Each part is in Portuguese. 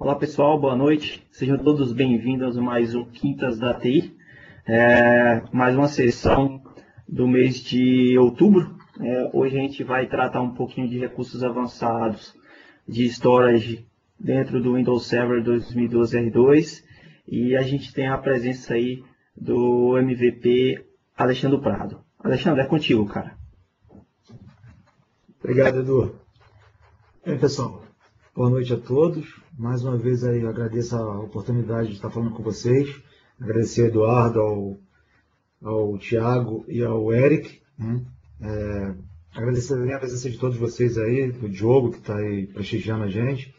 Olá pessoal, boa noite. Sejam todos bem-vindos a mais um Quintas da TI. Mais uma sessão do mês de outubro. Hoje a gente vai tratar um pouquinho de recursos avançados de storage dentro do Windows Server 2012 R2. E a gente tem a presença aí do MVP Alexandre Prado. Alexandre, é contigo, cara. Obrigado, Edu. Bem, pessoal, boa noite a todos. Mais uma vez aí agradeço a oportunidade de estar falando com vocês. Agradecer ao Eduardo, ao Thiago e ao Eric. Agradecer também a presença de todos vocês aí, do Diogo, que está aí prestigiando a gente,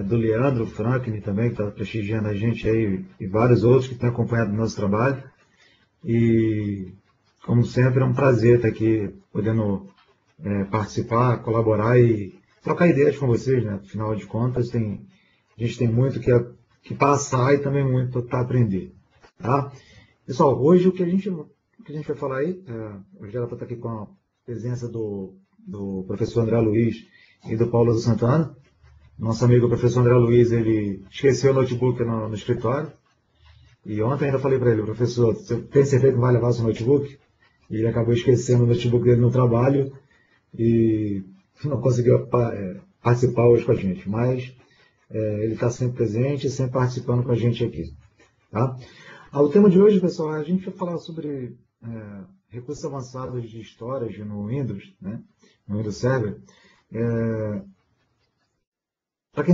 do Leandro Franklin também, que está prestigiando a gente aí, e vários outros que têm acompanhado o nosso trabalho. E, como sempre, é um prazer estar aqui podendo participar, colaborar e trocar ideias com vocês, né? Afinal de contas, a gente tem muito que passar e também muito para aprender, tá? Pessoal, hoje o que a gente vai falar aí, hoje ela está aqui com a presença do professor André Luiz e do Paulo Santana. Nosso amigo professor André Luiz, ele esqueceu o notebook no escritório. E ontem ainda falei para ele, professor, você tem certeza que vai levar seu notebook? E ele acabou esquecendo o notebook dele no trabalho e não conseguiu participar hoje com a gente, mas ele está sempre presente e sempre participando com a gente aqui. Tá? O tema de hoje, pessoal, a gente vai falar sobre recursos avançados de storage no Windows, né? No Windows Server. Para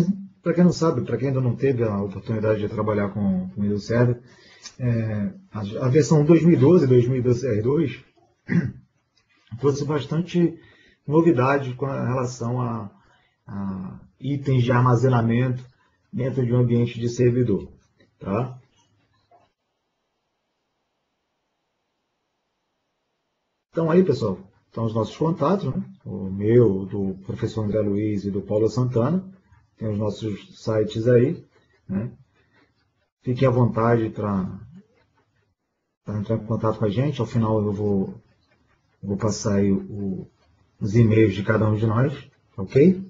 quem não sabe, para quem ainda não teve a oportunidade de trabalhar com o Windows Server, a versão 2012 R2 trouxe bastante novidade com relação a itens de armazenamento dentro de um ambiente de servidor. Tá? Então aí, pessoal, estão os nossos contatos, né? O meu, do professor André Luiz e do Paulo Santana. Tem os nossos sites aí, né? Fiquem à vontade para entrar em contato com a gente. Ao final eu vou passar aí os e-mails de cada um de nós, ok?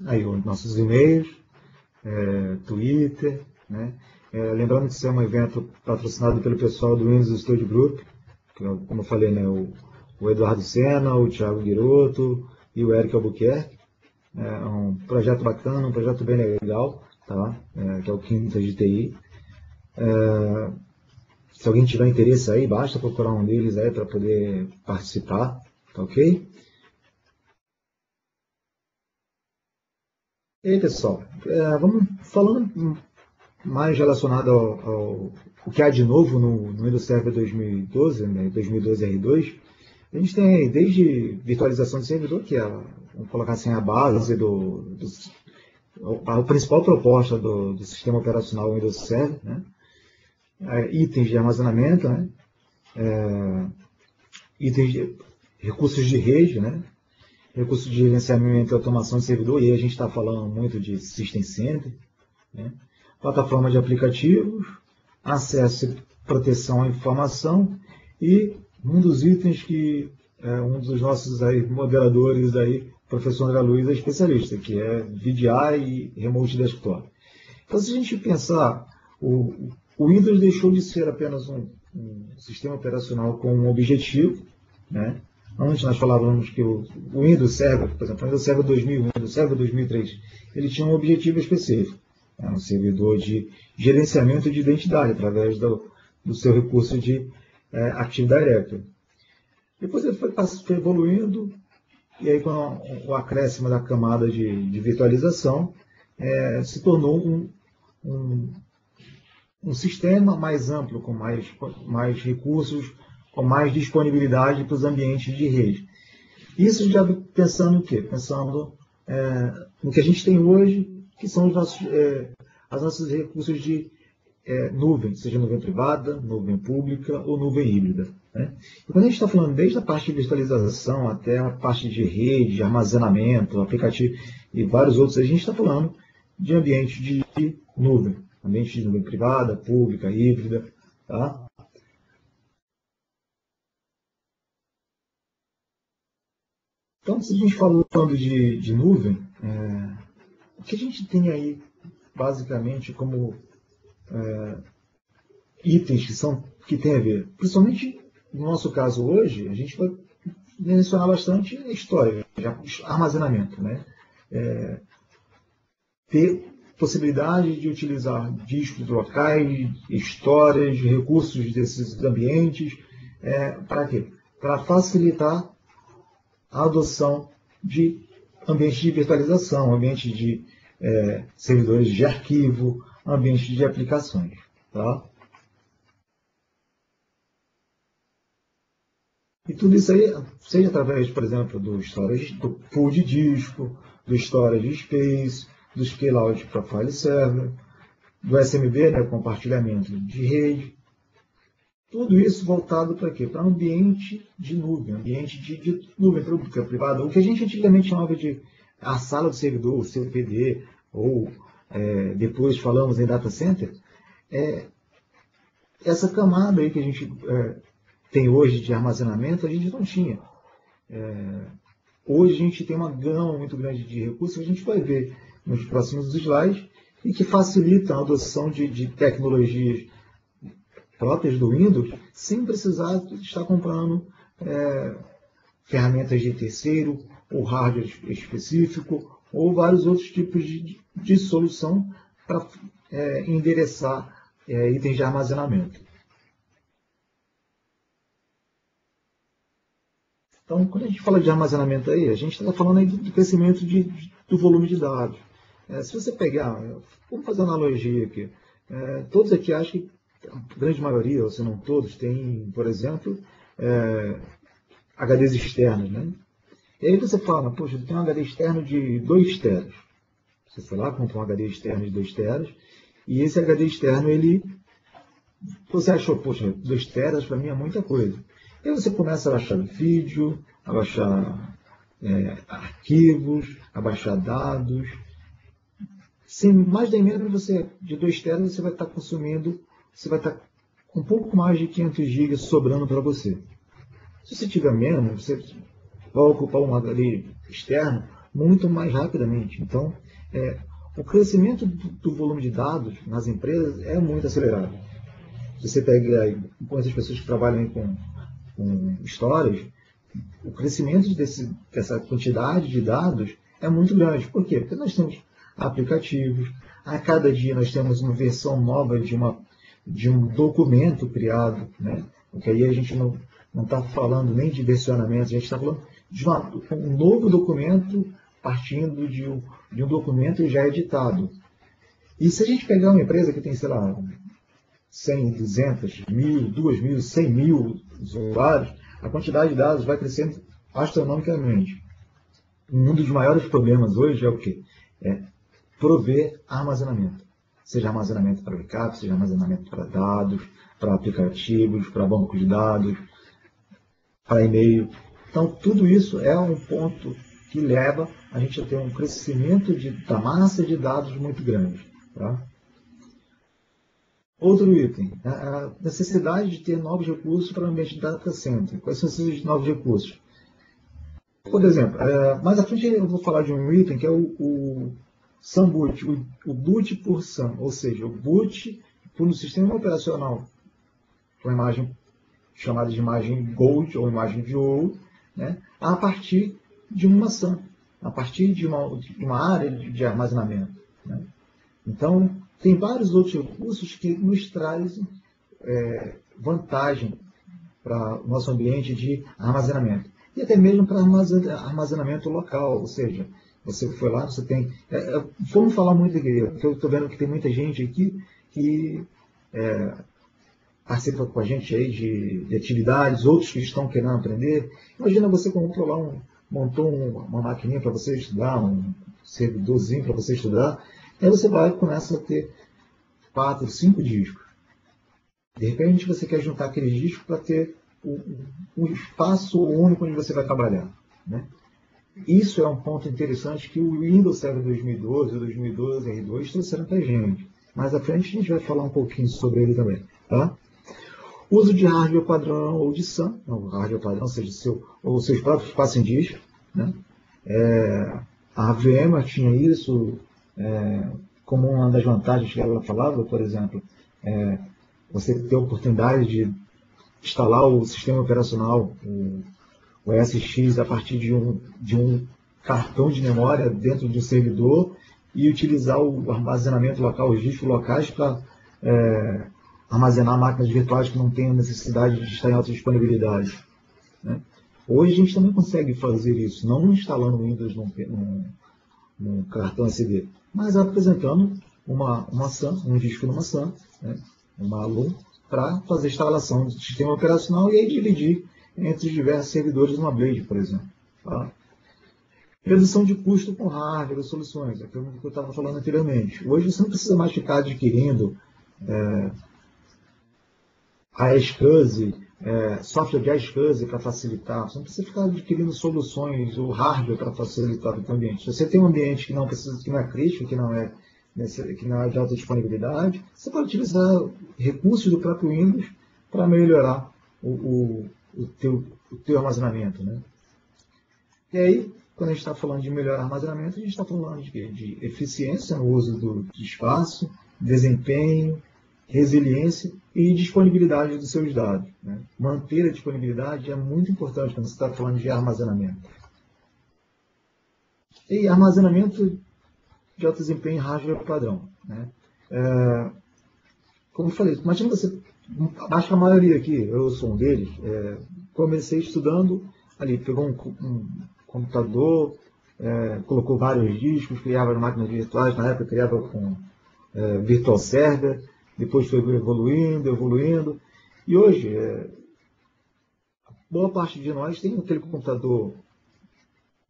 Aí os nossos e-mails, Twitter, né? Lembrando que isso é um evento patrocinado pelo pessoal do Windows Studio Group, que, como eu falei, né, o Eduardo Sena, o Thiago Guiroto e o Eric Albuquerque. É um projeto bacana, um projeto bem legal, tá? Que é o Quintas de TI. Se alguém tiver interesse aí, basta procurar um deles aí para poder participar, tá ok? E aí, pessoal, vamos falando mais relacionado ao que há de novo no Windows Server 2012, né, 2012 R2. A gente tem aí desde virtualização de servidor, que é, vamos colocar assim, a base a principal proposta do sistema operacional Windows Server, né? Itens de armazenamento, né? Recursos de rede, né? Recursos de gerenciamento e automação de servidor, e aí a gente está falando muito de System Center, né? Plataforma de aplicativos, acesso e proteção à informação, e um dos itens que um dos nossos aí, moderadores, aí, professor André Luiz, é especialista, que é VDI e Remote Desktop. Então, se a gente pensar, o Windows deixou de ser apenas um sistema operacional com um objetivo, né? Antes nós falávamos que o Windows Server, por exemplo, o Windows Server 2000, o Windows Server 2003, ele tinha um objetivo específico. Era um servidor de gerenciamento de identidade, através do seu recurso de Active Directory. Depois ele foi evoluindo, e aí com o acréscimo da camada de virtualização, se tornou um sistema mais amplo, com mais recursos, com mais disponibilidade para os ambientes de rede. Isso já pensando o quê? Pensando no que a gente tem hoje, que são os nossos recursos de nuvem, seja nuvem privada, nuvem pública ou nuvem híbrida. Né? E quando a gente está falando desde a parte de virtualização até a parte de rede, de armazenamento, aplicativo e vários outros, a gente está falando de ambiente de nuvem, ambiente de nuvem privada, pública, híbrida. Tá? Então, se a gente falando de nuvem, o que a gente tem aí, basicamente, como itens que tem a ver? Principalmente, no nosso caso hoje, a gente vai mencionar bastante a história, armazenamento, né? Ter possibilidade de utilizar discos locais, histórias, recursos desses ambientes, para quê? Para facilitar a adoção de ambientes de virtualização, ambientes de servidores de arquivo, ambientes de aplicações. Tá? E tudo isso aí, seja através, por exemplo, do pool de disco, do storage space, do scale-out para file server, do SMB, né, compartilhamento de rede. Tudo isso voltado para quê? Para ambiente de nuvem, ambiente de nuvem pública, privada, o que a gente antigamente chamava de a sala do servidor, o CPD, ou depois falamos em data center. Essa camada aí que a gente tem hoje de armazenamento, a gente não tinha. Hoje a gente tem uma gama muito grande de recursos que a gente vai ver nos próximos slides e que facilitam a adoção de tecnologias próprias do Windows sem precisar estar comprando ferramentas de terceiro ou hardware específico ou vários outros tipos de solução para endereçar itens de armazenamento. Então, quando a gente fala de armazenamento aí, a gente está falando aí do crescimento do volume de dados. Se você pegar, vamos fazer uma analogia aqui, todos aqui acham que a grande maioria, ou se não todos, tem, por exemplo, HDs externos, né? E aí você fala, poxa, eu tenho um HD externo de 2 teras. Você foi lá, comprou um HD externo de 2 teras, e esse HD externo, você achou, poxa, 2 teras para mim é muita coisa. E aí você começa a baixar vídeo, a baixar arquivos, a baixar dados. Sem mais nem menos, de 2 teras, você vai estar consumindo, você vai estar com um pouco mais de 500 GB sobrando para você. Se você tiver menos, você vai ocupar um HD externo muito mais rapidamente. Então, o crescimento do volume de dados nas empresas é muito acelerado. Se você pega aí, com essas pessoas que trabalham aí com storage, o crescimento dessa quantidade de dados é muito grande. Por quê? Porque nós temos aplicativos, a cada dia nós temos uma versão nova de um documento criado, né? Porque aí a gente não está falando nem de versionamento, a gente está falando de um novo documento partindo de um documento já editado. E se a gente pegar uma empresa que tem, sei lá, 100, 200, 1.000, 2.000, 100.000 usuários, a quantidade de dados vai crescendo astronomicamente. Um dos maiores problemas hoje é o quê? Prover armazenamento. Seja armazenamento para backup, seja armazenamento para dados, para aplicativos, para banco de dados, para e-mail. Então, tudo isso é um ponto que leva a gente a ter um crescimento da massa de dados muito grande. Tá? Outro item, a necessidade de ter novos recursos para o ambiente de data center. Quais são esses novos recursos? Por exemplo, mais à frente eu vou falar de um item que é o SAN boot, o boot por SAN, ou seja, o boot por um sistema operacional com imagem chamada de imagem Gold ou imagem de ouro, né, a partir de uma SAN, a partir de uma área de armazenamento. Né. Então, tem vários outros recursos que nos trazem vantagem para o nosso ambiente de armazenamento. E até mesmo para armazenamento local, ou seja, você foi lá, você tem... vamos falar muito aqui, porque eu estou vendo que tem muita gente aqui que participa com a gente aí de atividades, outros que estão querendo aprender. Imagina você montou uma maquininha para você estudar, um servidorzinho para você estudar, aí você começa a ter 4, 5 discos. De repente você quer juntar aqueles discos para ter um espaço único onde você vai trabalhar. Né? Isso é um ponto interessante que o Windows Server 2012 e o 2012 R2 trouxeram para a gente. Mais à frente a gente vai falar um pouquinho sobre ele também. Tá? Uso de hardware padrão ou de SAN, hardware padrão, ou seja, os seus próprios espaços em disco, né? A VMware tinha isso como uma das vantagens que ela falava, por exemplo, você ter a oportunidade de instalar o sistema operacional, o SX, a partir de um cartão de memória dentro do servidor e utilizar o armazenamento local, os discos locais para armazenar máquinas virtuais que não tenham necessidade de estar em alta disponibilidade, né? Hoje a gente também consegue fazer isso, não instalando o Windows num cartão SD, mas apresentando uma SAN, um disco numa SAN, né? Uma ALU, para fazer a instalação do sistema operacional e aí dividir entre os diversos servidores de uma Blade, por exemplo. Tá? Redução de custo com hardware, soluções, aquilo que eu estava falando anteriormente. Hoje você não precisa mais ficar adquirindo a SCSI, software de SCSI para facilitar. Você não precisa ficar adquirindo soluções ou hardware para facilitar o seu ambiente. Se você tem um ambiente que não é crítico, que não é de alta disponibilidade, você pode utilizar recursos do próprio Windows para melhorar o teu armazenamento, né? E aí, quando a gente está falando de melhorar armazenamento, a gente está falando de eficiência no uso de espaço, desempenho, resiliência e disponibilidade dos seus dados, né? Manter a disponibilidade é muito importante quando você está falando de armazenamento. E armazenamento de alto desempenho hardware padrão, né? Como eu falei, imagina você, acho que a maioria aqui, eu sou um deles, comecei estudando ali, pegou um computador, colocou vários discos, criava máquinas virtuais, na época criava com Virtual Server, depois foi evoluindo, e hoje, boa parte de nós tem aquele computador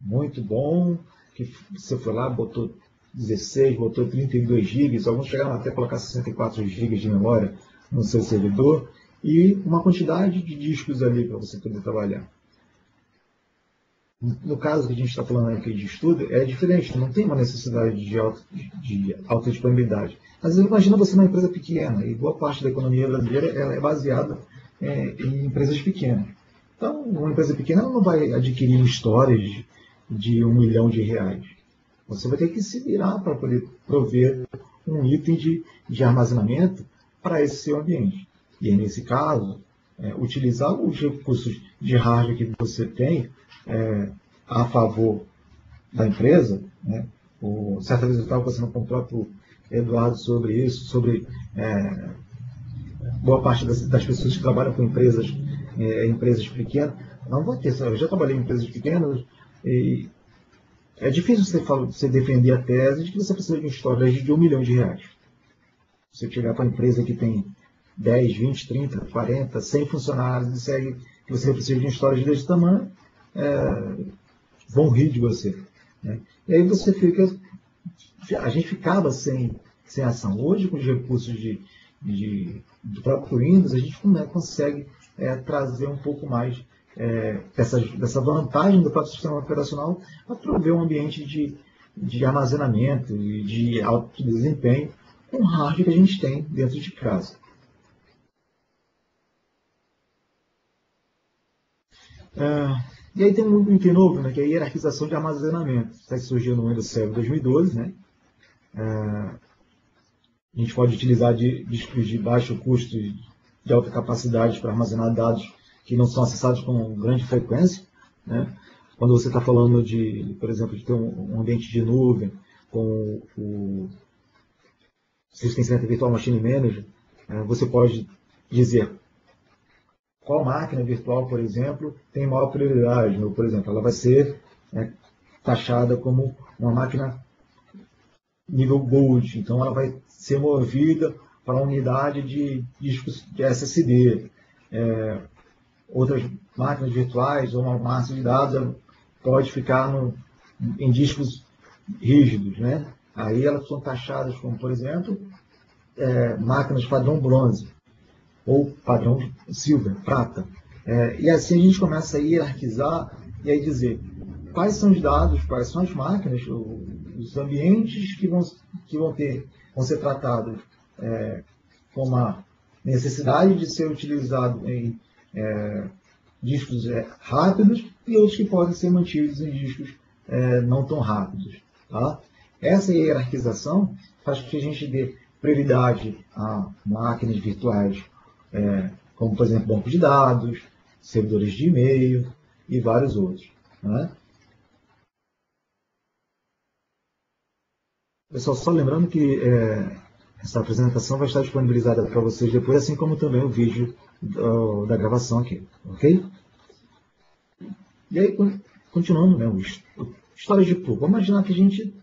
muito bom, que você foi lá, botou 16, botou 32 GB, alguns chegaram até a colocar 64 GB de memória no seu servidor, e uma quantidade de discos ali para você poder trabalhar. No caso que a gente está falando aqui de estudo, é diferente, não tem uma necessidade de alta disponibilidade. Mas imagina você numa empresa pequena, e boa parte da economia brasileira ela é baseada em empresas pequenas. Então, uma empresa pequena não vai adquirir um storage de R$1 milhão. Você vai ter que se virar para poder prover um item de armazenamento para esse seu ambiente. E aí, nesse caso, utilizar os recursos de hardware que você tem a favor da empresa, né? Certa vez eu estava conversando com o próprio Eduardo sobre isso, sobre boa parte das pessoas que trabalham com empresas pequenas, não vai ter. Eu já trabalhei em empresas pequenas e é difícil você defender a tese de que você precisa de um storage de R$1 milhão. Se você chegar para uma empresa que tem 10, 20, 30, 40, 100 funcionários e disser que você precisa de um storage desse tamanho, vão rir de você, né? E aí você a gente ficava sem ação. Hoje, com os recursos do próprio Windows, a gente consegue trazer um pouco mais dessa vantagem do próprio sistema operacional para prover um ambiente de armazenamento e de alto desempenho com o hardware que a gente tem dentro de casa. E aí tem um item novo, né, que é a hierarquização de armazenamento. Isso aí surgiu no Windows Server 2012, né? A gente pode utilizar discos de baixo custo e de alta capacidade para armazenar dados que não são acessados com grande frequência, né? Quando você está falando por exemplo, de ter um ambiente de nuvem com o System Center Virtual Machine Manager, você pode dizer qual máquina virtual, por exemplo, tem maior prioridade. Por exemplo, ela vai ser taxada como uma máquina nível Gold, então ela vai ser movida para a unidade de discos de SSD. Outras máquinas virtuais ou uma massa de dados pode ficar em discos rígidos, né? Aí elas são taxadas como, por exemplo, máquinas padrão bronze ou padrão silver, prata. E assim a gente começa a hierarquizar e aí dizer quais são os dados, quais são as máquinas, os ambientes que vão ser tratados com uma necessidade de ser utilizado em discos rápidos e outros que podem ser mantidos em discos não tão rápidos. Tá? Essa hierarquização faz com que a gente dê prioridade a máquinas virtuais, como, por exemplo, banco de dados, servidores de e-mail e vários outros. Né? Pessoal, só lembrando que essa apresentação vai estar disponibilizada para vocês depois, assim como também o vídeo da gravação aqui, ok? E aí, continuando, né, histórias de pool. Vamos imaginar que a gente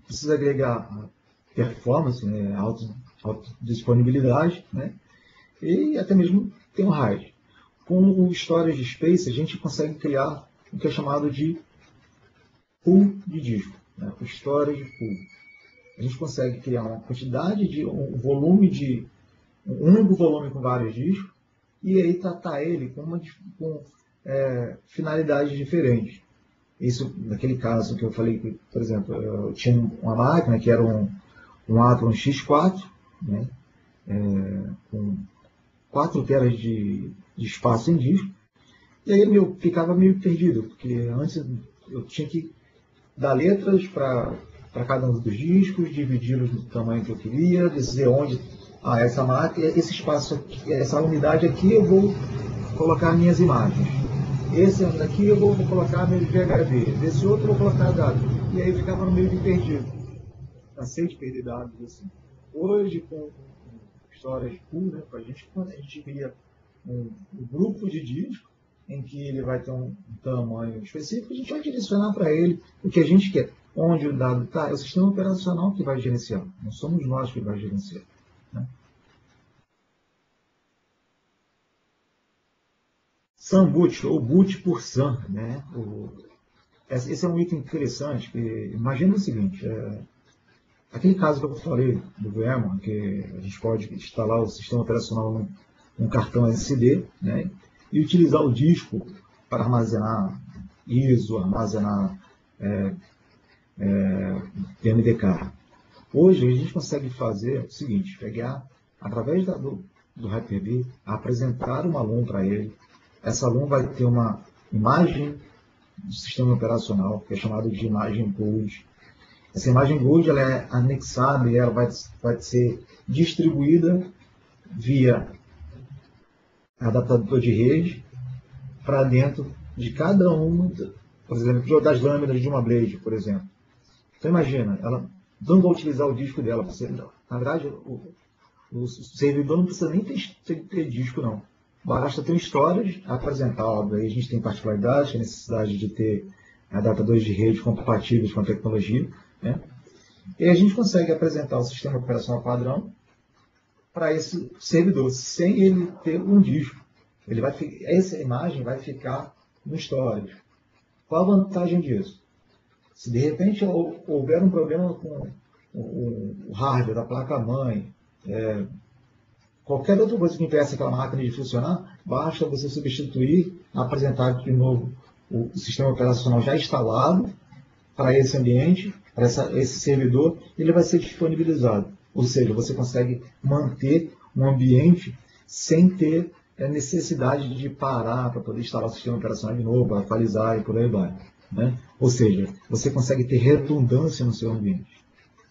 precisa agregar performance, né, autodisponibilidade, né, e até mesmo tem um RAID. Com o Storage Space, a gente consegue criar o que é chamado de pool de disco, né, o Storage Pool. A gente consegue criar uma quantidade de um único volume com vários discos e aí tratar ele com finalidades diferentes. Isso, naquele caso que eu falei, que, por exemplo, eu tinha uma máquina que era um Athlon X4, né, com 4 teras de espaço em disco, e aí eu ficava meio perdido, porque antes eu tinha que dar letras para cada um dos discos, dividi-los do tamanho que eu queria, dizer onde essa máquina, esse espaço aqui, essa unidade aqui eu vou colocar minhas imagens. Esse daqui eu vou colocar meu VHD, desse outro eu vou colocar dados. E aí eu ficava no meio de perdido. Cansei de perder dados assim. Hoje, com histórias pool, né, quando a gente cria um grupo de discos, em que ele vai ter um tamanho específico, a gente vai direcionar para ele o que a gente quer. Onde o dado está, é o sistema operacional que vai gerenciar. Não somos nós que vai gerenciar. Né? SAN-boot, ou boot por SAN. Né? Esse é um item interessante. Imagina o seguinte, aquele caso que eu falei do VMware, que a gente pode instalar o sistema operacional num cartão SD, né? E utilizar o disco para armazenar ISO, armazenar PMDK. Hoje a gente consegue fazer o seguinte, pegar, através do Hyper-V, apresentar uma LUM para ele. Essa LUM vai ter uma imagem do sistema operacional, que é chamado de imagem GOLD. Essa imagem GOLD ela é anexada e ela vai ser distribuída via adaptador de rede para dentro de cada uma, por exemplo, das lâminas de uma blade, por exemplo. Então imagina, ela não vai utilizar o disco dela. Na verdade, o servidor não precisa nem ter disco, não. Basta ter um storage apresentado. Aí a gente tem particularidades, a necessidade de ter adaptadores de rede compatíveis com a tecnologia. Né? E a gente consegue apresentar o sistema operacional padrão para esse servidor, sem ele ter um disco. Essa imagem vai ficar no storage. Qual a vantagem disso? Se de repente houver um problema com o hardware da placa-mãe, qualquer outra coisa que impeça aquela máquina de funcionar, basta você substituir, apresentar de novo o sistema operacional já instalado para esse ambiente, para esse servidor, e ele vai ser disponibilizado. Ou seja, você consegue manter um ambiente sem ter a necessidade de parar para poder instalar o sistema operacional de novo, atualizar e por aí vai. Né? Ou seja, você consegue ter redundância no seu ambiente.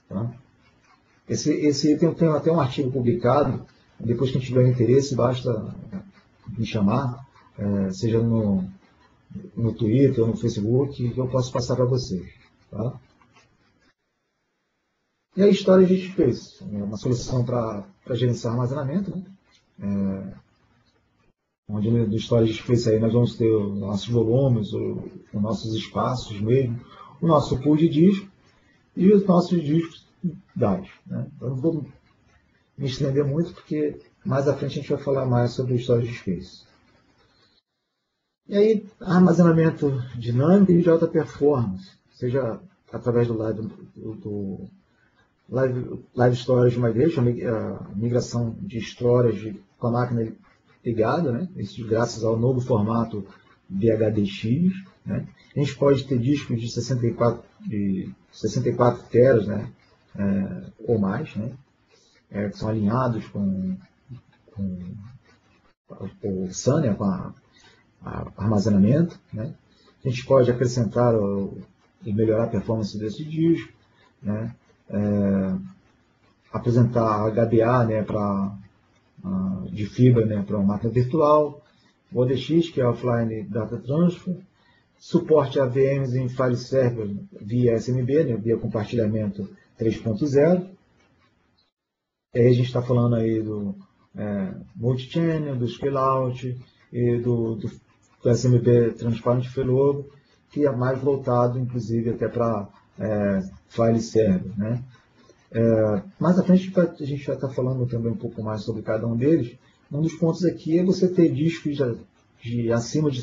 Tá? Tem até um artigo publicado, depois que tiver interesse, basta me chamar, seja no Twitter ou no Facebook, que eu posso passar para vocês. Tá? E a história a gente fez, uma solução para gerenciar armazenamento, né? Onde no Storage Space aí nós vamos ter os nossos volumes, os nossos espaços mesmo, o nosso pool de disco e os nossos discos dados. Né? Eu não vou me estender muito, porque mais à frente a gente vai falar mais sobre o Storage Space. E aí, armazenamento dinâmico e de alta performance, seja através do Live Storage Migration, a migração de storage com a máquina ligada, né? Isso graças ao novo formato VHDX. Né? A gente pode ter discos de 64 teras, né? Ou mais, né? Que são alinhados com o SAN, né? armazenamento, né? A gente pode acrescentar e melhorar a performance desse disco, né? Apresentar HBA, né, de fibra, né, para uma máquina virtual, o ODX, que é Offline Data Transfer, suporte a VMs em file server via SMB, né, via compartilhamento 3.0. Aí a gente está falando aí do multi-channel, do scale-out e do SMB Transparent Failover, que é mais voltado, inclusive, até para file server, né? Mais à frente a gente vai estar falando também um pouco mais sobre cada um deles. Um dos pontos aqui é você ter discos de acima de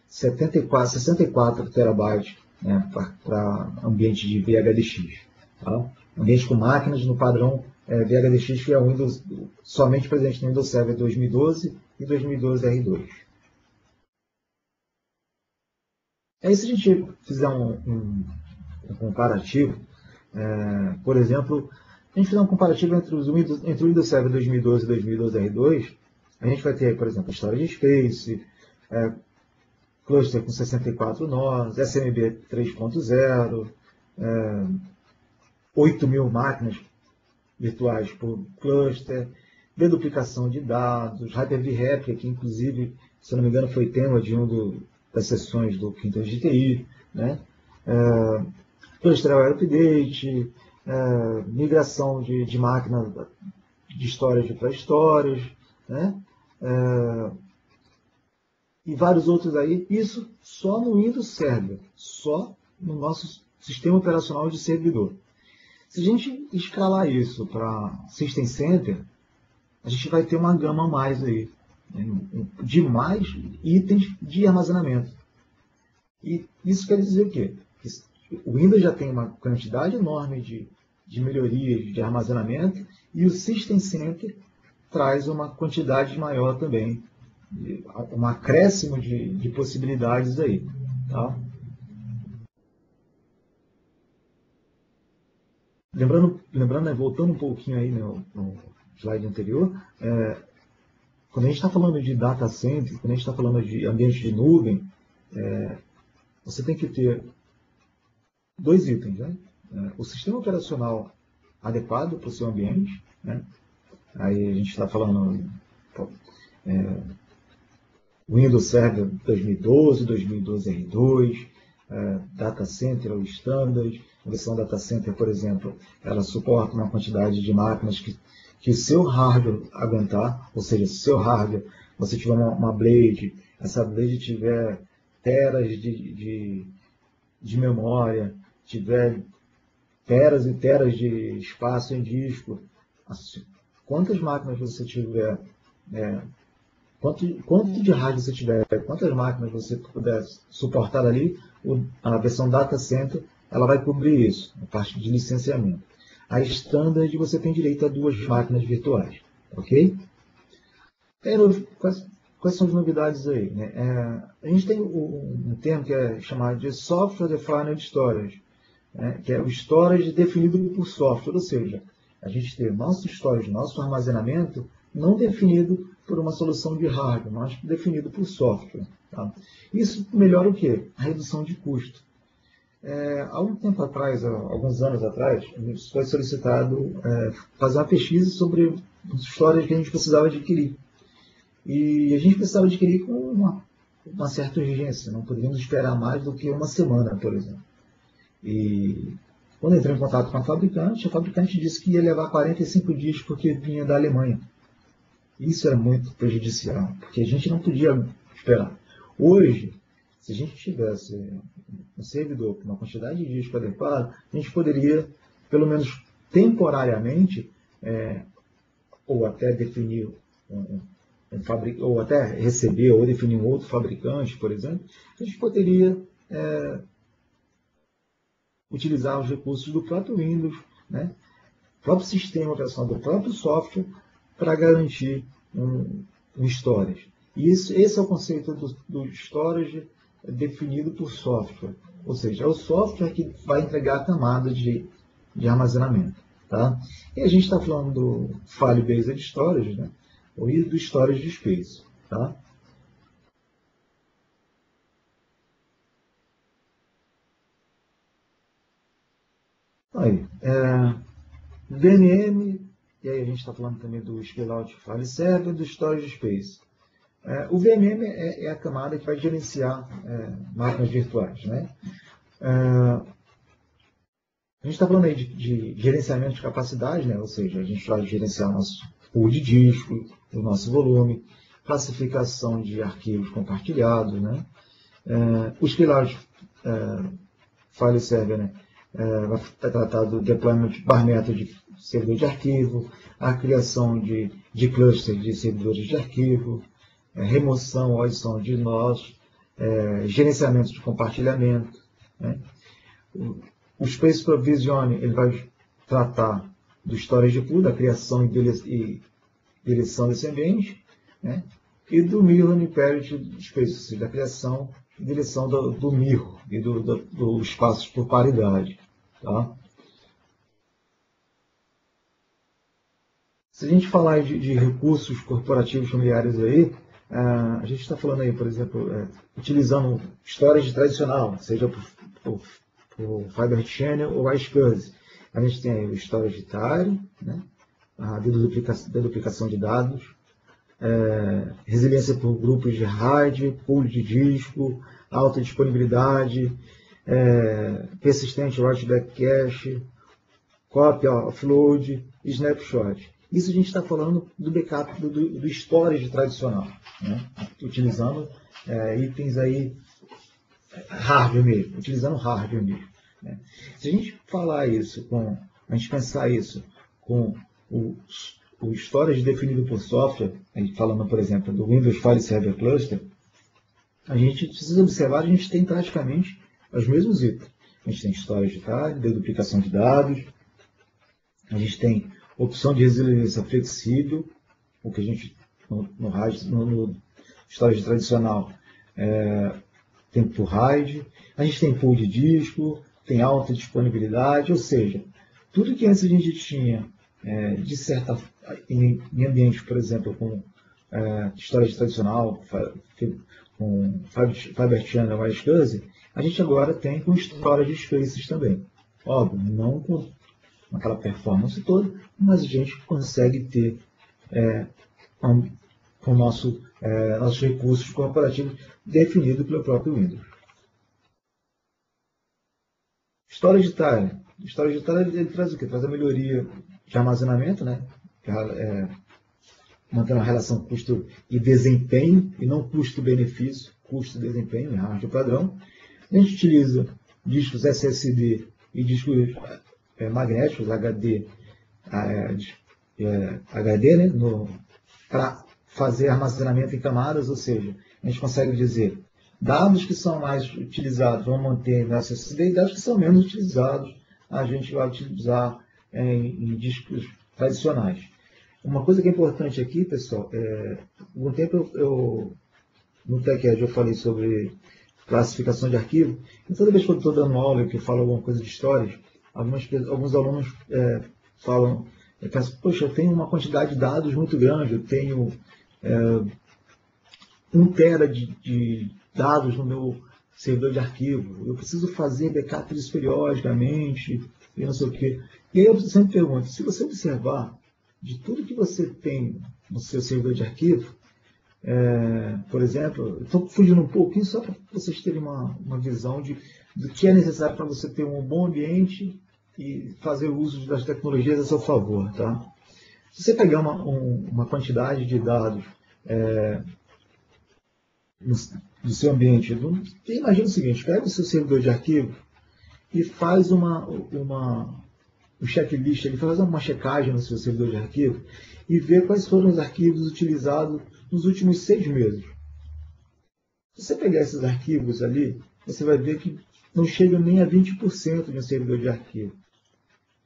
64 terabytes, né, para ambiente de VHDX. Tá? Ambiente com máquinas no padrão VHDX, que é o Windows, somente presente no Windows Server 2012 e 2012 R2. Aí, se a gente fizer um comparativo, por exemplo, a gente fizer um comparativo entre o Windows Server 2012 e 2012 R2, a gente vai ter, por exemplo, Storage Space, cluster com 64 nós, SMB 3.0, 8.000 máquinas virtuais por cluster, deduplicação de dados, Hyper-V Réplica, que inclusive, se não me engano, foi tema de das sessões do Quintas de TI, né? Cluster Update, migração de máquina de storage para storage, né? E vários outros aí, isso só no Windows Server, só no nosso sistema operacional de servidor. Se a gente escalar isso para System Center, a gente vai ter uma gama a mais aí, né, de mais itens de armazenamento. E isso quer dizer o quê? Que o Windows já tem uma quantidade enorme de melhorias de armazenamento e o System Center traz uma quantidade maior também, um acréscimo de possibilidades aí. Tá? Lembrando, né, voltando um pouquinho aí no slide anterior, quando a gente está falando de data center, quando a gente está falando de ambiente de nuvem, você tem que ter dois itens, né? O sistema operacional adequado para o seu ambiente, né? Aí a gente está falando Windows Server 2012, 2012 R2, Data Center ou Standard. A versão Data Center, por exemplo, ela suporta uma quantidade de máquinas que o seu hardware aguentar, ou seja, se o seu hardware, você tiver uma Blade, essa Blade tiver teras de memória, tiver teras e teras de espaço em disco, quantas máquinas você tiver, quanto de hardware você tiver, quantas máquinas você puder suportar ali, a versão Data Center, ela vai cobrir isso, a parte de licenciamento. A Standard, você tem direito a 2 máquinas virtuais, ok? Quais são as novidades aí? Né? A gente tem um termo que é chamado de Software Defined Storage, né? Que é o storage definido por software, ou seja, a gente tem nosso storage, nosso armazenamento, não definido por uma solução de hardware, mas definido por software. Tá? Isso melhora o quê? A redução de custo. Há um tempo atrás, alguns anos atrás, foi solicitado fazer uma pesquisa sobre os storage que a gente precisava adquirir. E a gente precisava adquirir com uma certa urgência, não poderíamos esperar mais do que uma semana, por exemplo. E quando entrei em contato com a fabricante disse que ia levar 45 dias porque vinha da Alemanha. Isso era muito prejudicial, porque a gente não podia esperar. Hoje, se a gente tivesse um servidor com uma quantidade de disco adequada, a gente poderia, pelo menos temporariamente, ou até definir ou até receber ou definir um outro fabricante, por exemplo, a gente poderia utilizar os recursos do próprio Windows, né, próprio sistema operacional, do próprio software, para garantir um storage. E esse é o conceito do storage definido por software, ou seja, é o software que vai entregar a camada de armazenamento. Tá? E a gente está falando do File Based Storage, né, ou do Storage Space. Tá? Aí, VNM, e aí a gente está falando também do Scale-out File Server e do Storage Space. O VMM é a camada que vai gerenciar máquinas virtuais, né? A gente está falando aí de gerenciamento de capacidade, né? Ou seja, a gente vai gerenciar o nosso pool de disco, o nosso volume, classificação de arquivos compartilhados, né? O Scale-out File Server, né? Vai tratar do deployment par método de servidor de arquivo, a criação de clusters de servidores de arquivo, remoção ou adição de nós, gerenciamento de compartilhamento, né? O Space Provision ele vai tratar do storage pool, da criação e deleção desse ambiente, né? E do Mirror and Parity Space, ou seja, da criação e deleção do mirror e do espaço por paridade. Tá? Se a gente falar de recursos corporativos familiares aí, a gente está falando aí, por exemplo, utilizando storage tradicional, seja por Fiber Channel ou iSCSI. A gente tem aí o storage tare, né? A deduplicação de dados, resiliência por grupos de RAID, pool de disco, alta disponibilidade, persistente write-back cache, copy offload e snapshot. Isso a gente está falando do backup do storage tradicional, né? Utilizando itens aí hardware mesmo, utilizando hardware mesmo, né? Se a gente falar isso a gente pensar isso com o storage definido por software, a gente falando, por exemplo, do Windows File Server Cluster, a gente precisa observar, a gente tem praticamente os mesmos itens. A gente tem storage tare, deduplicação de dados, a gente tem opção de resiliência flexível, o que a gente no storage tradicional tem por RAID, a gente tem pool de disco, tem alta disponibilidade, ou seja, tudo que antes a gente tinha de certa em ambientes, por exemplo, com storage tradicional, com Fiber Channel ou iSCSI, a gente agora tem com storage Spaces também. Óbvio, não com aquela performance toda, mas a gente consegue ter com nossos recursos corporativos definidos pelo próprio Windows. Storage tare. Storage tare ele traz o quê? Traz a melhoria de armazenamento, né? Mantendo a relação custo e desempenho, e não custo-benefício, custo-desempenho, em hardware padrão. A gente utiliza discos SSD e discos magnéticos, HD, né, para fazer armazenamento em camadas, ou seja, a gente consegue dizer dados que são mais utilizados vão manter no SSD e dados que são menos utilizados a gente vai utilizar em discos tradicionais. Uma coisa que é importante aqui, pessoal, algum tempo no TechEd eu falei sobre classificação de arquivo, e toda vez que eu estou dando aula e que eu falo alguma coisa de histórias, alguns alunos pensam, poxa, eu tenho uma quantidade de dados muito grande, eu tenho 1 tera de dados no meu servidor de arquivo, eu preciso fazer backup disso periodicamente, e não sei o quê. E aí eu sempre pergunto, se você observar de tudo que você tem no seu servidor de arquivo, por exemplo, estou fugindo um pouquinho só para vocês terem uma visão do que é necessário para você ter um bom ambiente e fazer uso das tecnologias a seu favor. Tá? Se você pegar uma quantidade de dados do seu ambiente, imagina o seguinte, pega o seu servidor de arquivo e faz um checklist, ele faz uma checagem no seu servidor de arquivo e vê quais foram os arquivos utilizados nos últimos 6 meses. Se você pegar esses arquivos ali, você vai ver que não chega nem a 20% de um servidor de arquivo.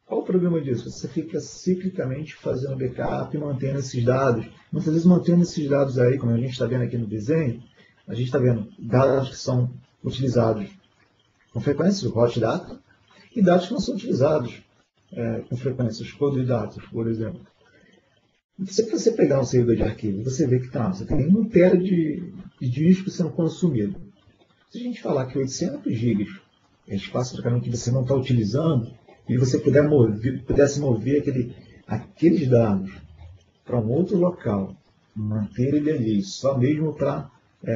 Qual o problema disso? Você fica ciclicamente fazendo backup e mantendo esses dados. Muitas vezes mantendo esses dados aí, como a gente está vendo aqui no desenho, a gente está vendo dados que são utilizados com frequência, o hot data, e dados que não são utilizados com frequência, os cold data, por exemplo. Se você pegar um servidor de arquivo, você vê que você tem 1 tera de disco sendo consumido. Se a gente falar que 800 GB é espaço praticamente que você não está utilizando, e você pudesse mover aqueles dados para um outro local, manter ele ali, só mesmo para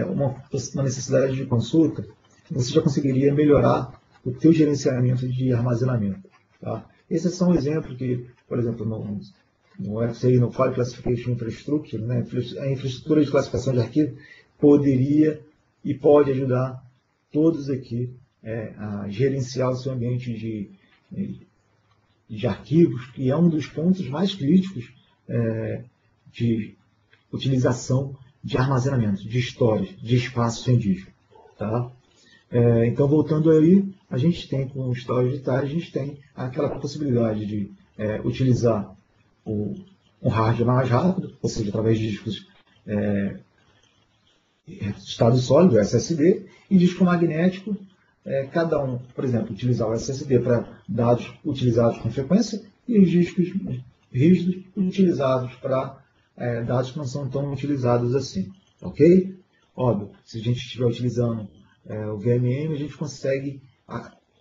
uma necessidade de consulta, você já conseguiria melhorar o teu gerenciamento de armazenamento. Tá? Esse é só um exemplo que, por exemplo, no FCI, no File Classification Infrastructure, né, a infraestrutura de classificação de arquivo, poderia e pode ajudar todos aqui a gerenciar o seu ambiente de arquivos, que é um dos pontos mais críticos de utilização de armazenamento, de histórias, de espaço em disco. Tá? Então, voltando aí, a gente tem com o storage ditário, a gente tem aquela possibilidade de utilizar um hardware mais rápido, ou seja, através de discos estado sólido, SSD, e disco magnético, cada um, por exemplo, utilizar o SSD para dados utilizados com frequência e os discos rígidos utilizados para dados que não são tão utilizados assim. Ok? Óbvio, se a gente estiver utilizando o VMM, a gente consegue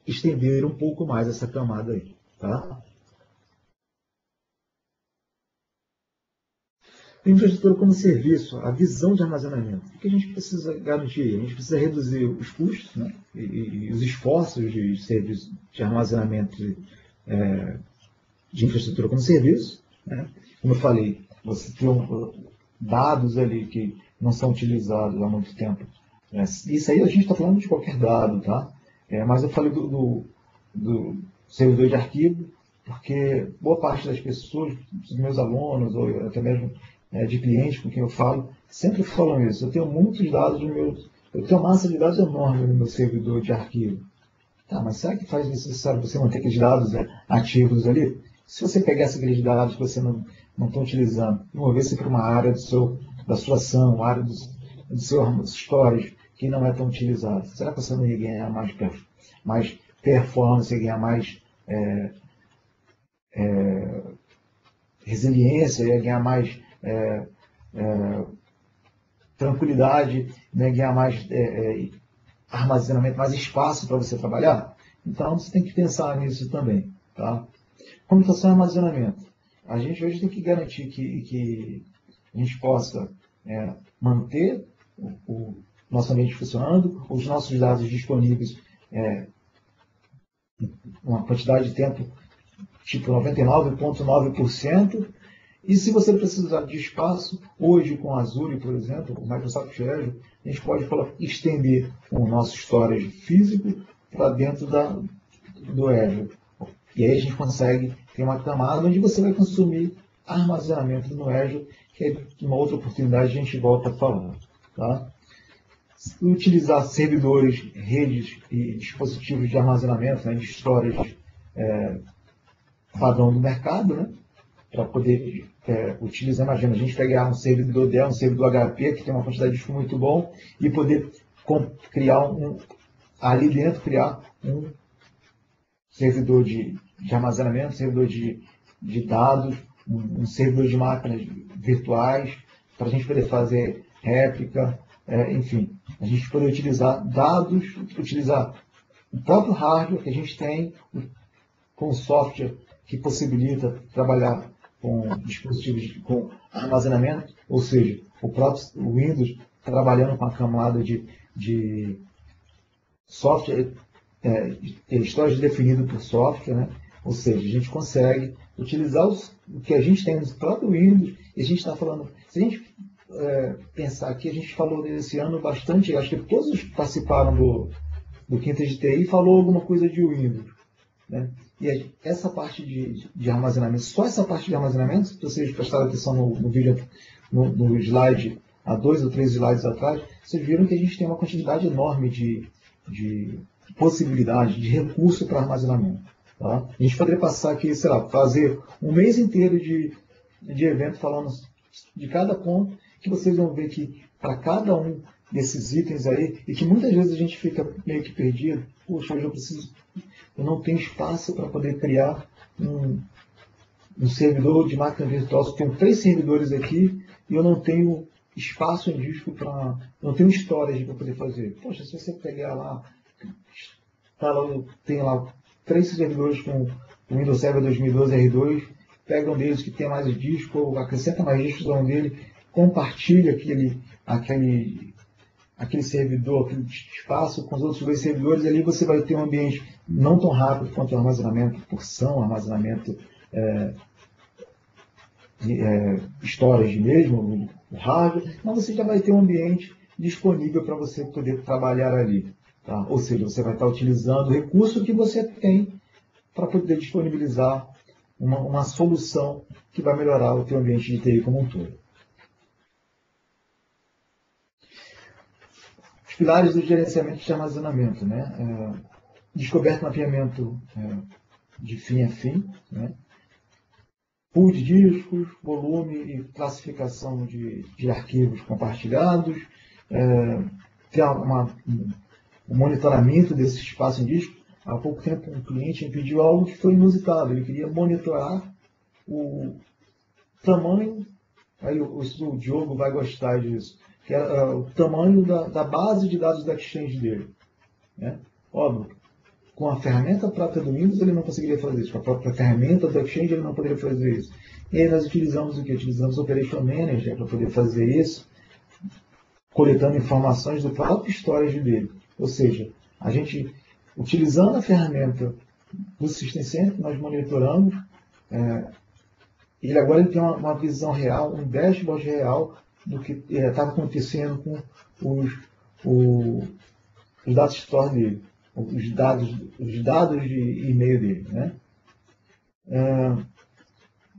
estender um pouco mais essa camada aí. Tá? Infraestrutura como serviço, a visão de armazenamento. O que a gente precisa garantir? A gente precisa reduzir os custos, né, e os esforços de serviço de armazenamento de infraestrutura como serviço. Né? Como eu falei, você tem dados ali que não são utilizados há muito tempo. Isso aí a gente está falando de qualquer dado, tá? Mas eu falei do servidor de arquivo, porque boa parte das pessoas, dos meus alunos, ou até mesmo de clientes com quem eu falo, sempre falam isso. Eu tenho muitos dados eu tenho uma massa de dados enorme no meu servidor de arquivo. Tá, mas será que faz necessário você manter aqueles dados ativos ali? Se você pegasse aqueles dados que você não está utilizando e movesse para uma área da sua ação, uma área do seu storage que não é tão utilizada, será que você não ia ganhar mais performance, ia ganhar mais resiliência, ia ganhar mais tranquilidade, né, ganhar mais armazenamento, mais espaço para você trabalhar? Então, você tem que pensar nisso também. Tá? Computação e armazenamento. A gente hoje tem que garantir que a gente possa manter o nosso ambiente funcionando, os nossos dados disponíveis uma quantidade de tempo tipo 99,9%. E se você precisar de espaço, hoje com Azure, por exemplo, o Microsoft Azure, a gente pode estender o nosso storage físico para dentro do Azure. E aí a gente consegue ter uma camada onde você vai consumir armazenamento no Azure, que é uma outra oportunidade a gente volta a falar. Tá? Utilizar servidores, redes e dispositivos de armazenamento, né, de storage padrão do mercado, né? Para poder utilizar, imagina, a gente pegar um servidor Dell, um servidor HP, que tem uma quantidade de disco muito bom, e poder criar ali dentro, criar um servidor de armazenamento, um servidor de dados, um servidor de máquinas virtuais, para a gente poder fazer réplica, enfim, a gente poder utilizar dados, utilizar o próprio hardware que a gente tem, com software que possibilita trabalhar com dispositivos com armazenamento, ou seja, o próprio Windows trabalhando com a camada de software, storage definido por software, né? Ou seja, a gente consegue utilizar o que a gente tem no próprio Windows, e a gente está falando, se a gente pensar aqui, a gente falou desse ano bastante, acho que todos participaram do Quinta de TI falou alguma coisa de Windows. Né? E essa parte de armazenamento, só essa parte de armazenamento, se vocês prestaram atenção no vídeo, no slide, há 2 ou 3 slides atrás, vocês viram que a gente tem uma quantidade enorme de possibilidades, de recurso para armazenamento. Tá? A gente poderia passar aqui, sei lá, fazer um mês inteiro de evento falando de cada ponto, que vocês vão ver que para cada um desses itens aí, e que muitas vezes a gente fica meio que perdido, poxa, eu não tenho espaço para poder criar um servidor de máquina virtual, eu tenho 3 servidores aqui e eu não tenho espaço em disco não tenho storage para poder fazer. Poxa, se você pegar lá, tem lá 3 servidores com o Windows Server 2012 R2, pega um deles que tem mais disco, ou acrescenta mais discos no dele, compartilha aquele servidor, aquele espaço com os outros dois servidores, ali você vai ter um ambiente não tão rápido quanto o armazenamento por porção, armazenamento storage mesmo, o hardware, mas você já vai ter um ambiente disponível para você poder trabalhar ali. Tá? Ou seja, você vai estar utilizando o recurso que você tem para poder disponibilizar uma solução que vai melhorar o teu ambiente de TI como um todo. Os pilares do gerenciamento de armazenamento, né? Descoberta e mapeamento de fim a fim, né? Pool de discos, volume e classificação de arquivos compartilhados, ter um monitoramento desse espaço em disco. Há pouco tempo um cliente me pediu algo que foi inusitado, ele queria monitorar o tamanho, aí o Diogo vai gostar disso, que é o tamanho da base de dados da Exchange dele. Né? Óbvio, com a ferramenta própria do Windows ele não conseguiria fazer isso, com a própria ferramenta do Exchange ele não poderia fazer isso. E aí nós utilizamos o que? Utilizamos o Operation Manager para poder fazer isso, coletando informações do próprio storage dele. Ou seja, a gente, utilizando a ferramenta do System Center, nós monitoramos, ele tem uma visão real, um dashboard real do que estava acontecendo com os dados store dele, os dados de e-mail dele. Né?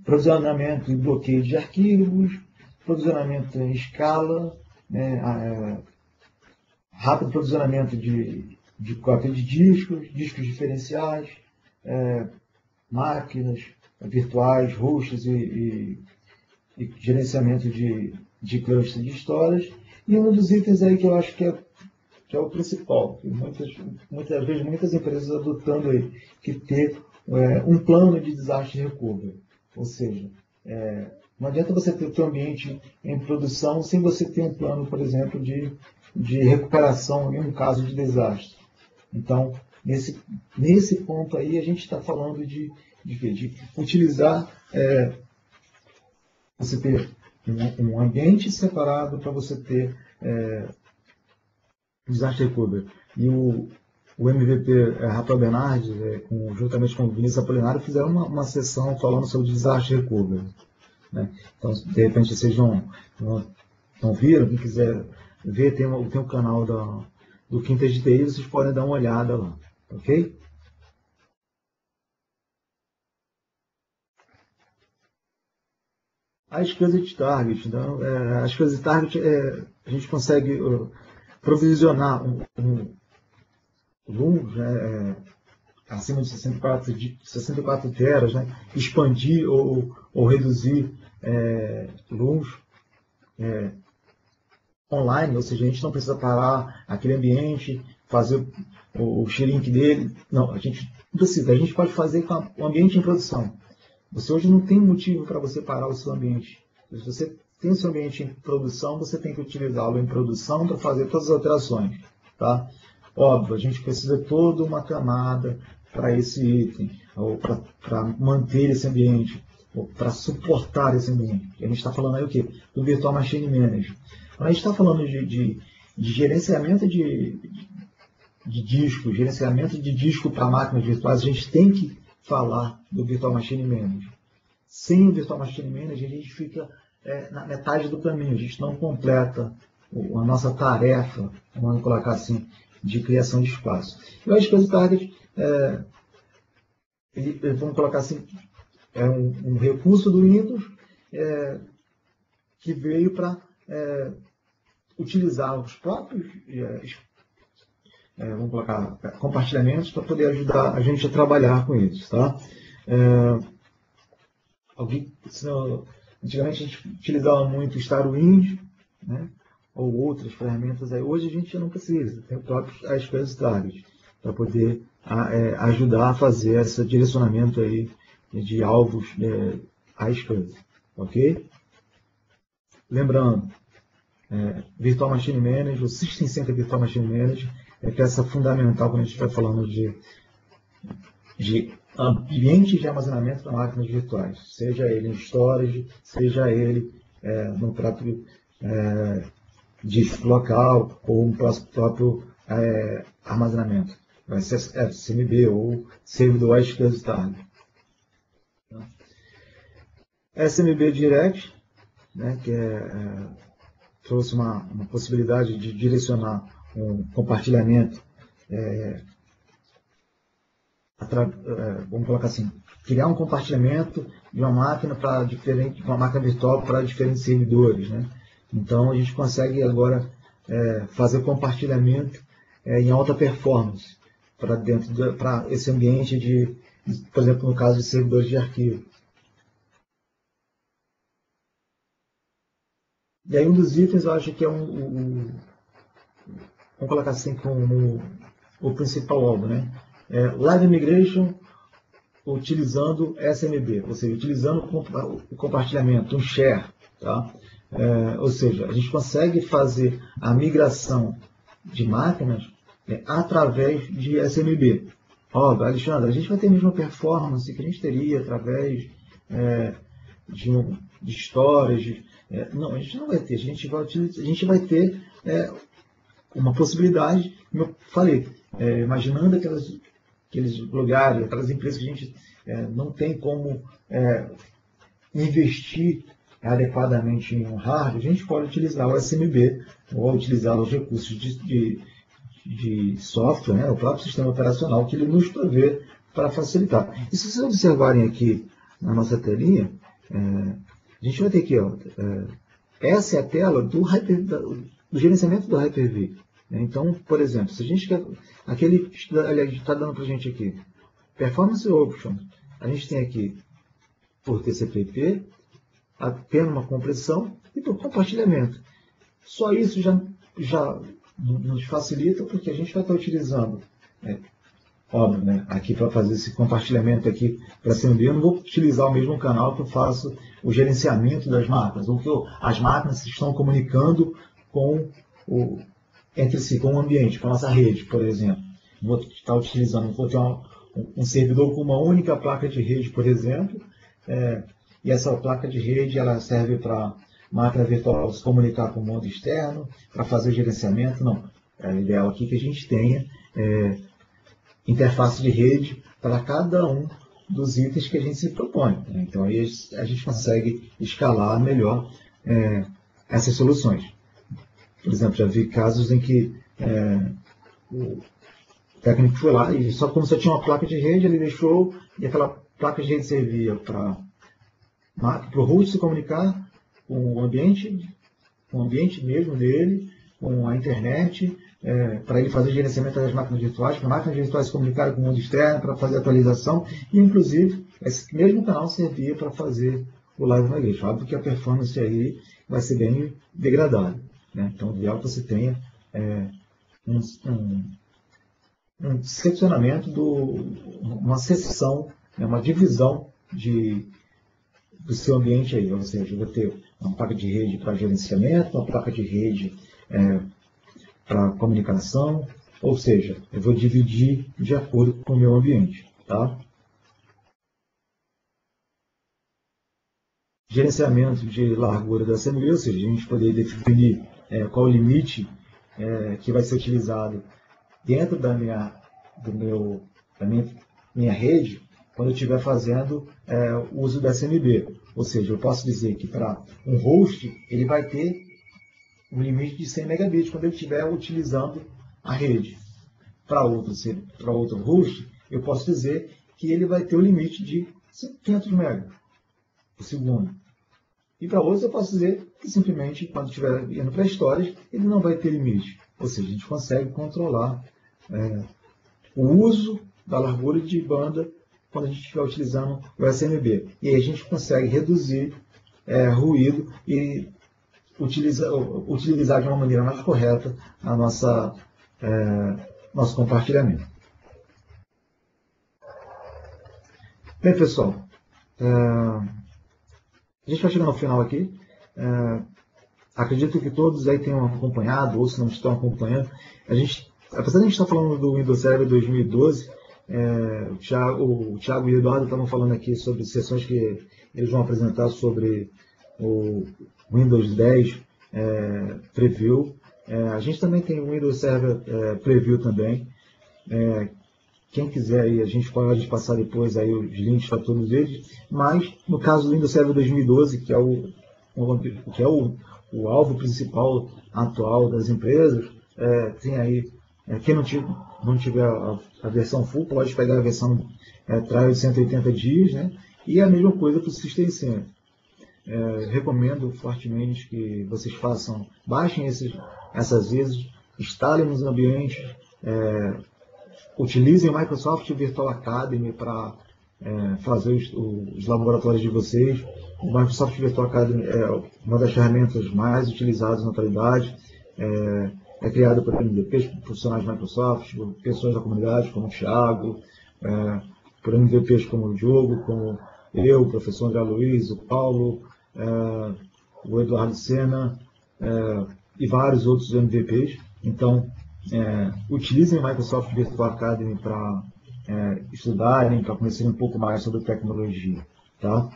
Provisionamento e bloqueio de arquivos, provisionamento em escala, né? Rápido provisionamento de cópia de discos diferenciais, máquinas virtuais, hosts e gerenciamento de clusters de storage. E um dos itens aí que eu acho que é o principal, que muitas vezes muitas empresas adotando aí, que ter um plano de desastre recovery. Ou seja, não adianta você ter o seu ambiente em produção sem você ter um plano, por exemplo, de recuperação em um caso de desastre. Então, nesse ponto aí, a gente está falando de utilizar, você ter um ambiente separado para você ter desastre recovery. E o MVP Rafael Bernardi, juntamente com o Vinícius Apolinário, fizeram uma sessão falando sobre desastre recovery. Né? Então, de repente, vocês não viram, quem quiser ver, tem um canal do Quintas de TI, vocês podem dar uma olhada lá. Ok? As coisas de target. Então, as coisas de target, a gente consegue provisionar um LUMS, acima de 64 teras, né? Expandir ou reduzir LUMS online, ou seja, a gente não precisa parar aquele ambiente, fazer o shrink dele. Não, a gente não precisa, a gente pode fazer com o ambiente em produção. Você hoje não tem motivo para você parar o seu ambiente. Se você tem o seu ambiente em produção, você tem que utilizá-lo em produção para fazer todas as alterações. Tá? Óbvio, a gente precisa de toda uma camada para esse item, ou para manter esse ambiente, ou para suportar esse ambiente. A gente está falando aí o quê? Do Virtual Machine Manager. Quando a gente está falando de gerenciamento de disco, gerenciamento de disco para máquinas virtuais, a gente tem que falar do Virtual Machine Manager. Sem o Virtual Machine Manager, a gente fica na metade do caminho, a gente não completa a nossa tarefa, vamos colocar assim, de criação de espaço. E as coisas target, vamos colocar assim, é um recurso do Windows que veio para utilizar os próprios vamos colocar compartilhamentos para poder ajudar a gente a trabalhar com eles. Tá? Antigamente a gente utilizava muito o StarWind, né? Ou outras ferramentas. Hoje a gente já não precisa, tem o próprio as target para poder ajudar a fazer esse direcionamento aí de alvos às coisas. Ok? Lembrando, Virtual Machine Manager, o System Center Virtual Machine Manager, é peça fundamental quando a gente vai falando de ambiente de armazenamento para máquinas virtuais, seja ele em storage, seja ele no próprio disco local ou no próprio armazenamento. Vai ser SMB ou servidor Edge Target. SMB Direct, né, que trouxe uma possibilidade de direcionar um compartilhamento, vamos colocar assim, criar um compartilhamento de uma máquina de uma máquina virtual para diferentes servidores, né? Então a gente consegue agora fazer compartilhamento em alta performance para esse ambiente por exemplo, no caso de servidores de arquivo. E aí um dos itens eu acho que é vamos colocar assim como o principal alvo, né? Live Migration utilizando SMB, ou seja, utilizando o compartilhamento, um share, tá? Ou seja, a gente consegue fazer a migração de máquinas através de SMB. Alexandre, a gente vai ter a mesma performance que a gente teria através de storage. Não, a gente não vai ter. A gente vai ter uma possibilidade, como eu falei, imaginando aqueles lugares, aquelas empresas que a gente não tem como investir adequadamente em um hardware, a gente pode utilizar o SMB ou utilizar os recursos de software, né, o próprio sistema operacional que ele nos provê para facilitar. E se vocês observarem aqui na nossa telinha, a gente vai ter aqui, essa é a tela do gerenciamento do Hyper-V. Então, por exemplo, se a gente quer, aquele está dando para a gente aqui, Performance Option, a gente tem aqui por TCP/IP, tendo uma compressão e por compartilhamento. Só isso já nos facilita, porque a gente vai estar utilizando, óbvio, né, aqui para fazer esse compartilhamento aqui para SMB, eu não vou utilizar o mesmo canal que eu faço o gerenciamento das máquinas, ou que as máquinas estão comunicando entre si, com o ambiente, com a nossa rede, por exemplo. Vou estar utilizando, vou ter um servidor com uma única placa de rede, por exemplo, e essa placa de rede ela serve para máquina virtual se comunicar com o mundo externo, para fazer o gerenciamento. Não. É ideal aqui que a gente tenha interface de rede para cada um dos itens que a gente se propõe. Então, aí a gente consegue escalar melhor essas soluções. Por exemplo, já vi casos em que o técnico foi lá e como só tinha uma placa de rede, ele deixou, e aquela placa de rede servia para o host se comunicar com o ambiente mesmo dele, com a internet, para ele fazer gerenciamento das máquinas virtuais, para máquinas virtuais se comunicarem com o mundo externo, para fazer atualização, e inclusive esse mesmo canal servia para fazer o Live Migration. Óbvio que a performance aí vai ser bem degradada, né? Então, o ideal é que você tenha um seccionamento, uma seção, uma divisão do seu ambiente aí. Ou seja, eu vou ter uma placa de rede para gerenciamento, uma placa de rede para comunicação, ou seja, eu vou dividir de acordo com o meu ambiente. Tá? Gerenciamento de largura da SMB, ou seja, a gente poder definir qual o limite que vai ser utilizado dentro da minha rede, quando eu estiver fazendo o uso da SMB. Ou seja, eu posso dizer que para um host, ele vai ter um limite de 100 megabits quando ele estiver utilizando a rede. Para outro host, eu posso dizer que ele vai ter o limite de 500 megas por segundo. E para outros, eu posso dizer que simplesmente, quando estiver indo para storage, ele não vai ter limite. Ou seja, a gente consegue controlar o uso da largura de banda quando a gente estiver utilizando o SMB. E aí a gente consegue reduzir ruído e utilizar de uma maneira mais correta a nosso compartilhamento. Bem, pessoal, a gente vai chegando ao final aqui. Acredito que todos aí tenham acompanhado, ou se não estão acompanhando. Apesar de a gente estar falando do Windows Server 2012, O Thiago e o Eduardo estavam falando aqui sobre sessões que eles vão apresentar sobre o Windows 10 Preview. A gente também tem o Windows Server Preview também. Quem quiser aí, a gente pode passar depois aí os links para todos eles. Mas no caso do Windows Server 2012, que é o alvo principal atual das empresas, tem aí, quem não tiver a versão full, pode pegar a versão trial de 180 dias, né? E a mesma coisa para o System Center. Recomendo fortemente que vocês baixem essas vezes, instalem nos ambientes, utilizem o Microsoft Virtual Academy para fazer os laboratórios de vocês. O Microsoft Virtual Academy é uma das ferramentas mais utilizadas na atualidade. É criado por MVPs, por profissionais da Microsoft, por pessoas da comunidade, como o Thiago, por MVPs como o Diogo, como eu, o professor André Luiz, o Paulo, o Eduardo Sena e vários outros MVPs. Então, utilizem o Microsoft Virtual Academy para estudarem, para conhecerem um pouco mais sobre tecnologia. Tá?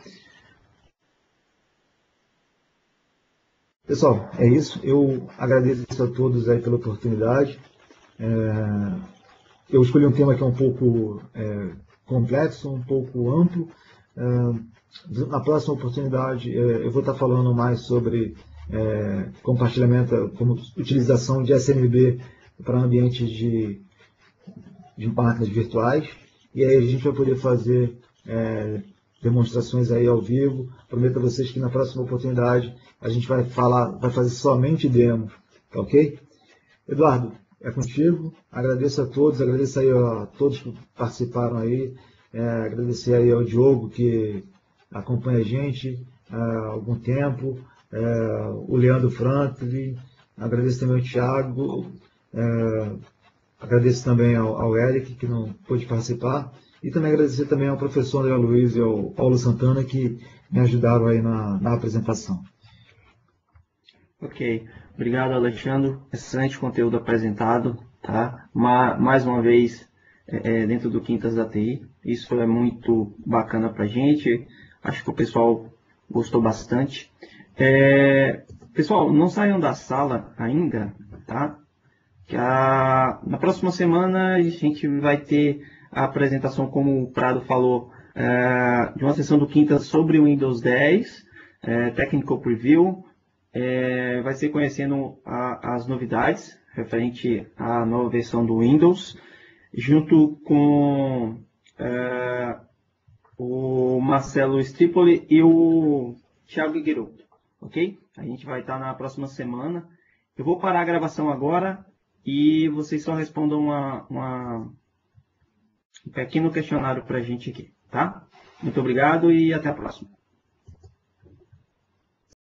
Pessoal, é isso. Eu agradeço a todos aí pela oportunidade. Eu escolhi um tema que é um pouco complexo, um pouco amplo. Na próxima oportunidade, eu vou estar falando mais sobre compartilhamento, como utilização de SMB para ambientes de máquinas virtuais. E aí a gente vai poder fazer demonstrações aí ao vivo. Prometo a vocês que na próxima oportunidade a gente vai fazer somente demos, tá ok? Eduardo, é contigo. Agradeço a todos, agradeço aí a todos que participaram aí. Agradecer aí ao Diogo, que acompanha a gente há algum tempo, o Leandro Franklin, agradeço também ao Thiago, agradeço também ao Eric, que não pôde participar, e também agradecer também ao professor André Luiz e ao Paulo Santana, que me ajudaram aí na apresentação. Ok, obrigado, Alexandre, excelente conteúdo apresentado, tá? Mais uma vez, dentro do Quintas da TI, isso é muito bacana para a gente, acho que o pessoal gostou bastante. Pessoal, não saiam da sala ainda, tá? Que na próxima semana a gente vai ter a apresentação, como o Prado falou, de uma sessão do Quintas sobre o Windows 10, Technical Preview. Vai ser conhecendo as novidades referente à nova versão do Windows, junto com o Marcelo Stripoli e o Thiago Guigueroto, ok? A gente vai estar na próxima semana. Eu vou parar a gravação agora e vocês só respondam um pequeno questionário para a gente aqui, tá? Muito obrigado e até a próxima.